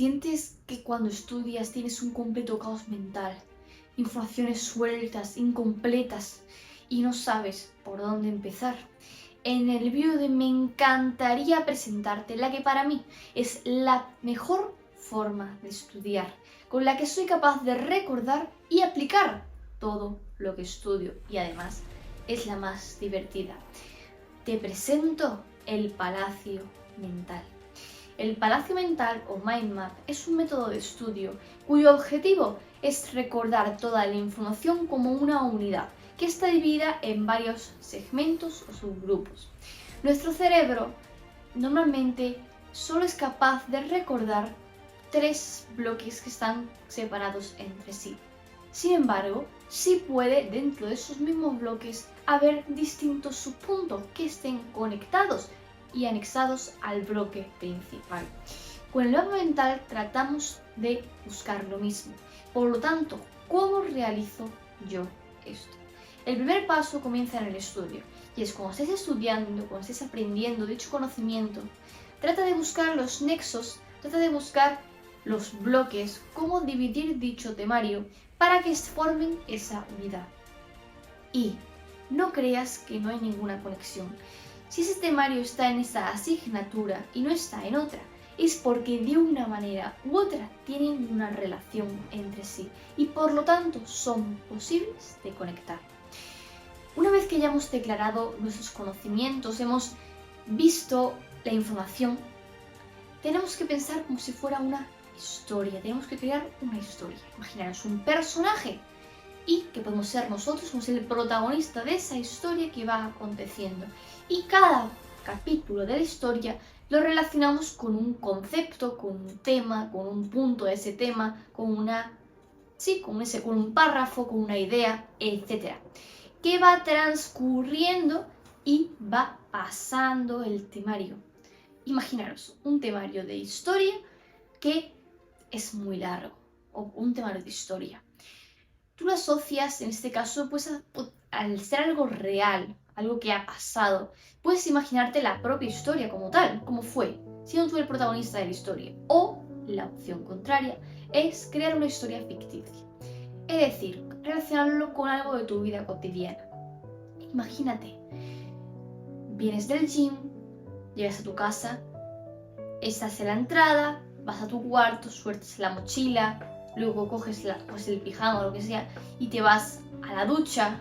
Sientes que cuando estudias tienes un completo caos mental, informaciones sueltas, incompletas y no sabes por dónde empezar. En el vídeo de me encantaría presentarte la que para mí es la mejor forma de estudiar, con la que soy capaz de recordar y aplicar todo lo que estudio y además es la más divertida. Te presento el Palacio Mental. El Palacio Mental o Mind Map es un método de estudio cuyo objetivo es recordar toda la información como una unidad que está dividida en varios segmentos o subgrupos. Nuestro cerebro normalmente solo es capaz de recordar 3 bloques que están separados entre sí. Sin embargo, sí puede dentro de esos mismos bloques haber distintos subpuntos que estén conectados y anexados al bloque principal. Con el mapa mental tratamos de buscar lo mismo. Por lo tanto, ¿cómo realizo yo esto? El primer paso comienza en el estudio, y es cuando estés estudiando, cuando estés aprendiendo dicho conocimiento, trata de buscar los nexos, trata de buscar los bloques, cómo dividir dicho temario para que formen esa unidad. Y no creas que no hay ninguna conexión. Si ese temario está en esa asignatura y no está en otra, es porque de una manera u otra tienen una relación entre sí y por lo tanto son posibles de conectar. Una vez que ya hemos declarado nuestros conocimientos, hemos visto la información, tenemos que pensar como si fuera una historia, tenemos que crear una historia. Imaginaros un personaje y que podemos ser nosotros, somos el protagonista de esa historia que va aconteciendo. Y cada capítulo de la historia lo relacionamos con un concepto, con un tema, con un punto de ese tema, con un párrafo, con una idea, etc. Que va transcurriendo y va pasando el temario. Imaginaros un temario de historia que es muy largo, o un temario de historia. Tú lo asocias, en este caso, pues al ser algo real, algo que ha pasado, puedes imaginarte la propia historia como tal, como fue, siendo tú el protagonista de la historia. O la opción contraria es crear una historia ficticia, es decir, relacionarlo con algo de tu vida cotidiana. Imagínate, vienes del gym, llegas a tu casa, estás en la entrada, vas a tu cuarto, sueltas la mochila, luego coges el pijama o lo que sea y te vas a la ducha,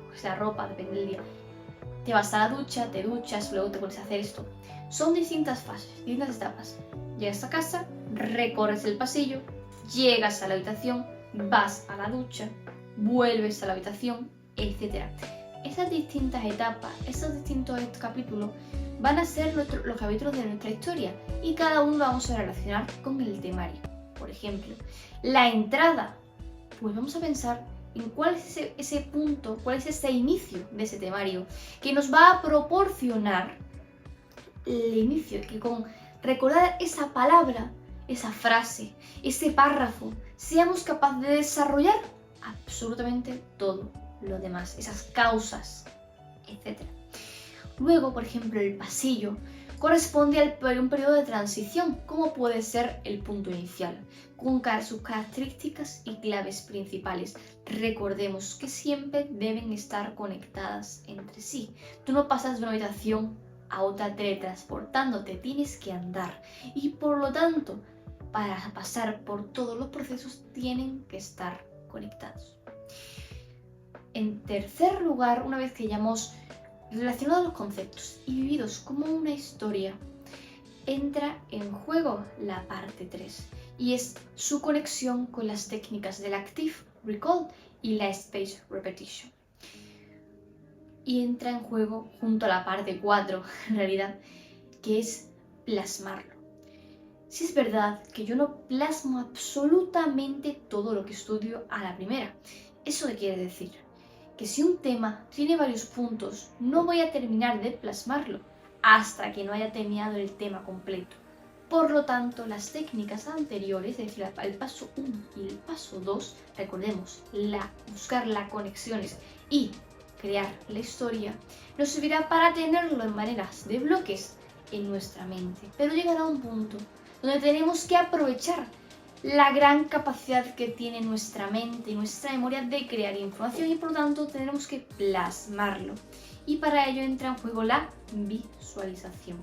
coges la ropa, depende del día, te vas a la ducha, te duchas, luego te pones a hacer esto. Son distintas fases, distintas etapas. Llegas a casa, recorres el pasillo, llegas a la habitación, vas a la ducha, vuelves a la habitación, etc. Esas distintas etapas, esos distintos capítulos van a ser los capítulos de nuestra historia y cada uno lo vamos a relacionar con el temario. Por ejemplo, la entrada, pues vamos a pensar en cuál es ese punto, cuál es ese inicio de ese temario que nos va a proporcionar el inicio, que con recordar esa palabra, esa frase, ese párrafo, seamos capaces de desarrollar absolutamente todo lo demás, esas causas, etc. Luego, por ejemplo, el pasillo corresponde a un periodo de transición, como puede ser el punto inicial, con sus características y claves principales. Recordemos que siempre deben estar conectadas entre sí. Tú no pasas de una habitación a otra teletransportándote, tienes que andar y por lo tanto, para pasar por todos los procesos tienen que estar conectados. En tercer lugar, una vez que ya hemos relacionado los conceptos y vividos como una historia, entra en juego la parte 3 y es su conexión con las técnicas del Active Recall y la Spaced Repetition. Y entra en juego junto a la parte 4, en realidad, que es plasmarlo. Si es verdad que yo no plasmo absolutamente todo lo que estudio a la primera. ¿Eso qué quiere decir? Que si un tema tiene varios puntos, no voy a terminar de plasmarlo hasta que no haya terminado el tema completo. Por lo tanto, las técnicas anteriores, es decir, el paso 1 y el paso 2, recordemos, buscar las conexiones y crear la historia, nos servirá para tenerlo en maneras de bloques en nuestra mente. Pero llegará un punto donde tenemos que aprovechar la gran capacidad que tiene nuestra mente y nuestra memoria de crear información y por lo tanto tenemos que plasmarlo. Y para ello entra en juego la visualización.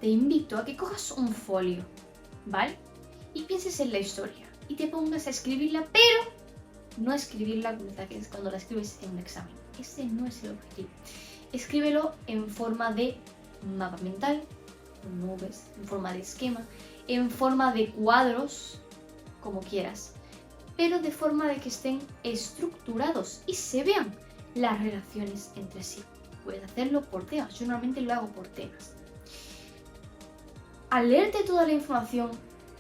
Te invito a que cojas un folio, ¿vale? Y pienses en la historia y te pongas a escribirla, pero no escribirla cuando la escribes en un examen. Ese no es el objetivo. Escríbelo en forma de mapa mental, con nubes, en forma de esquema, en forma de cuadros, como quieras, pero de forma de que estén estructurados y se vean las relaciones entre sí. Puedes hacerlo por temas, yo normalmente lo hago por temas. Al leerte toda la información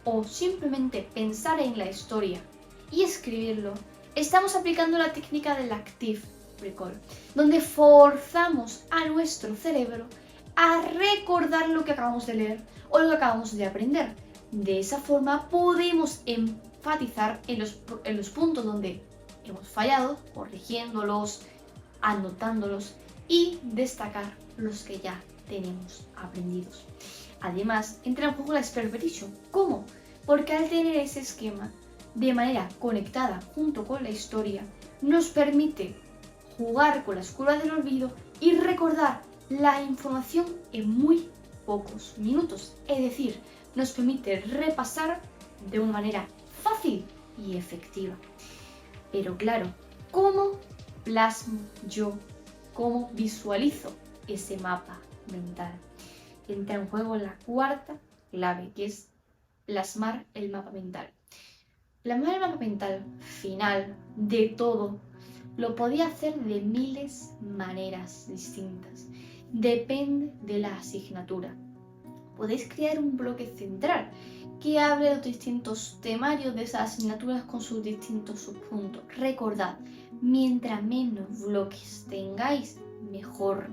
o simplemente pensar en la historia y escribirlo, estamos aplicando la técnica del Active Recall, donde forzamos a nuestro cerebro a recordar lo que acabamos de leer o lo que acabamos de aprender. De esa forma podemos enfatizar en los puntos donde hemos fallado, corrigiéndolos, anotándolos y destacar los que ya tenemos aprendidos. Además, entra en juego la Expert Repetition. ¿Cómo? Porque al tener ese esquema de manera conectada junto con la historia, nos permite jugar con las curvas del olvido y recordar la información en muy pocos minutos. Es decir, nos permite repasar de una manera fácil y efectiva. Pero claro, ¿cómo plasmo yo? ¿Cómo visualizo ese mapa mental? Entra en juego la cuarta clave, que es plasmar el mapa mental. Plasmar el mapa mental final de todo lo podía hacer de miles de maneras distintas. Depende de la asignatura. Podéis crear un bloque central que hable de los distintos temarios de esas asignaturas con sus distintos subpuntos. Recordad, mientras menos bloques tengáis, mejor.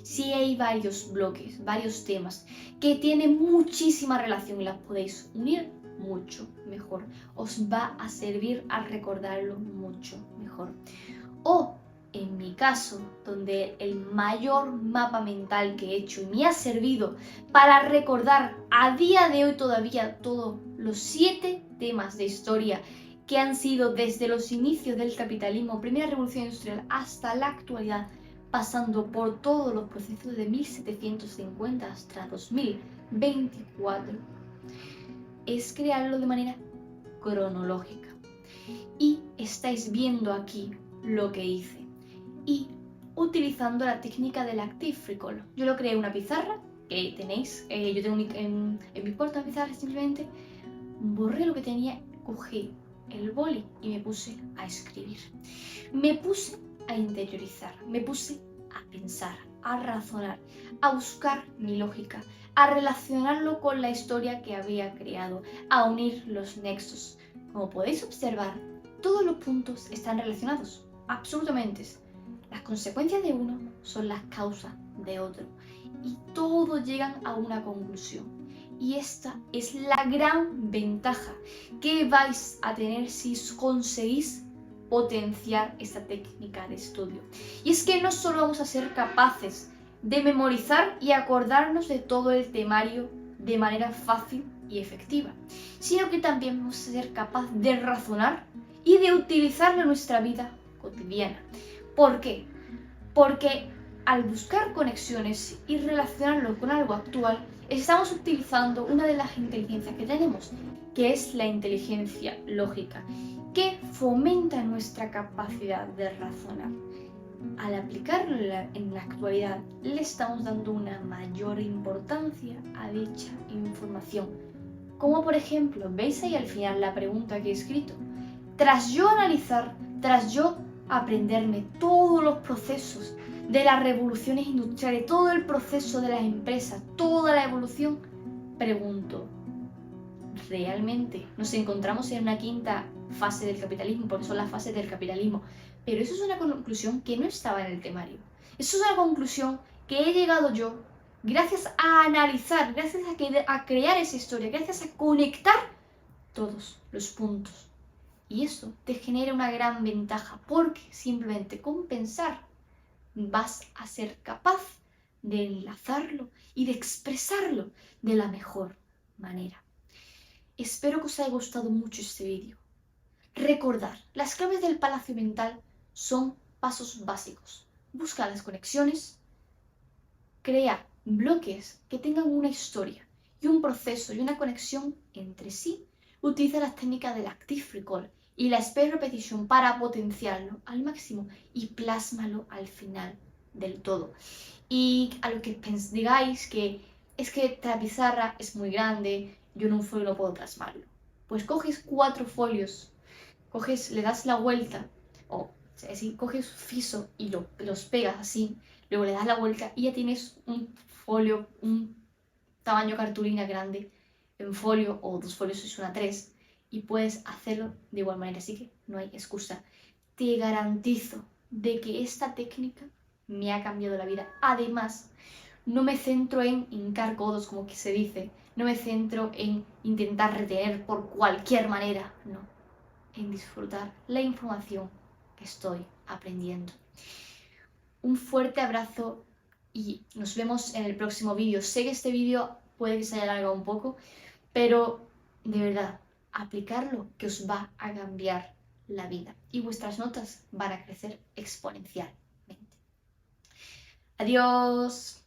Si hay varios bloques, varios temas que tienen muchísima relación y las podéis unir, mucho mejor. Os va a servir a recordarlo mucho mejor. O en mi caso, donde el mayor mapa mental que he hecho y me ha servido para recordar a día de hoy todavía todos los 7 temas de historia que han sido desde los inicios del capitalismo, primera revolución industrial, hasta la actualidad, pasando por todos los procesos de 1750 hasta 2024, es crearlo de manera cronológica. Y estáis viendo aquí lo que hice. Y utilizando la técnica del Active Recall. Yo lo creé en una pizarra que tenéis, yo tengo en mi puerta una pizarra, simplemente borré lo que tenía, cogí el boli y me puse a escribir. Me puse a interiorizar, me puse a pensar, a razonar, a buscar mi lógica, a relacionarlo con la historia que había creado, a unir los nexos. Como podéis observar, todos los puntos están relacionados, absolutamente. Las consecuencias de uno son las causas de otro y todos llegan a una conclusión. Y esta es la gran ventaja que vais a tener si conseguís potenciar esta técnica de estudio. Y es que no solo vamos a ser capaces de memorizar y acordarnos de todo el temario de manera fácil y efectiva, sino que también vamos a ser capaces de razonar y de utilizarlo en nuestra vida cotidiana. ¿Por qué? Porque al buscar conexiones y relacionarlo con algo actual, estamos utilizando una de las inteligencias que tenemos, que es la inteligencia lógica, que fomenta nuestra capacidad de razonar. Al aplicarlo en la actualidad, le estamos dando una mayor importancia a dicha información. Como por ejemplo, veis ahí al final la pregunta que he escrito. Tras yo analizar, tras yo aprenderme todos los procesos de las revoluciones industriales, todo el proceso de las empresas, toda la evolución, pregunto, ¿realmente nos encontramos en una quinta fase del capitalismo? Porque son las fases del capitalismo. Pero eso es una conclusión que no estaba en el temario. Eso es una conclusión que he llegado yo gracias a analizar, gracias a crear esa historia, gracias a conectar todos los puntos. Y eso te genera una gran ventaja porque simplemente con pensar vas a ser capaz de enlazarlo y de expresarlo de la mejor manera. Espero que os haya gustado mucho este vídeo. Recordad, las claves del palacio mental son pasos básicos. Busca las conexiones, crea bloques que tengan una historia y un proceso y una conexión entre sí. Utiliza las técnicas del Active Recall y la Space Repetition para potenciarlo al máximo y plásmalo al final del todo. Y a lo que digáis que es que la pizarra es muy grande, yo en un folio no puedo plasmarlo. Pues coges 4 folios, le das la vuelta, o sea, así, coges fiso y los pegas así, luego le das la vuelta y ya tienes un folio, un tamaño cartulina grande en folio, o 2 folios es una 3, y puedes hacerlo de igual manera, así que no hay excusa. Te garantizo de que esta técnica me ha cambiado la vida. Además, no me centro en hincar codos, como que se dice, no me centro en intentar retener por cualquier manera, no, en disfrutar la información que estoy aprendiendo. Un fuerte abrazo y nos vemos en el próximo vídeo. Sé que este vídeo puede que se haya alargado un poco, pero de verdad, aplicarlo que os va a cambiar la vida y vuestras notas van a crecer exponencialmente. Adiós.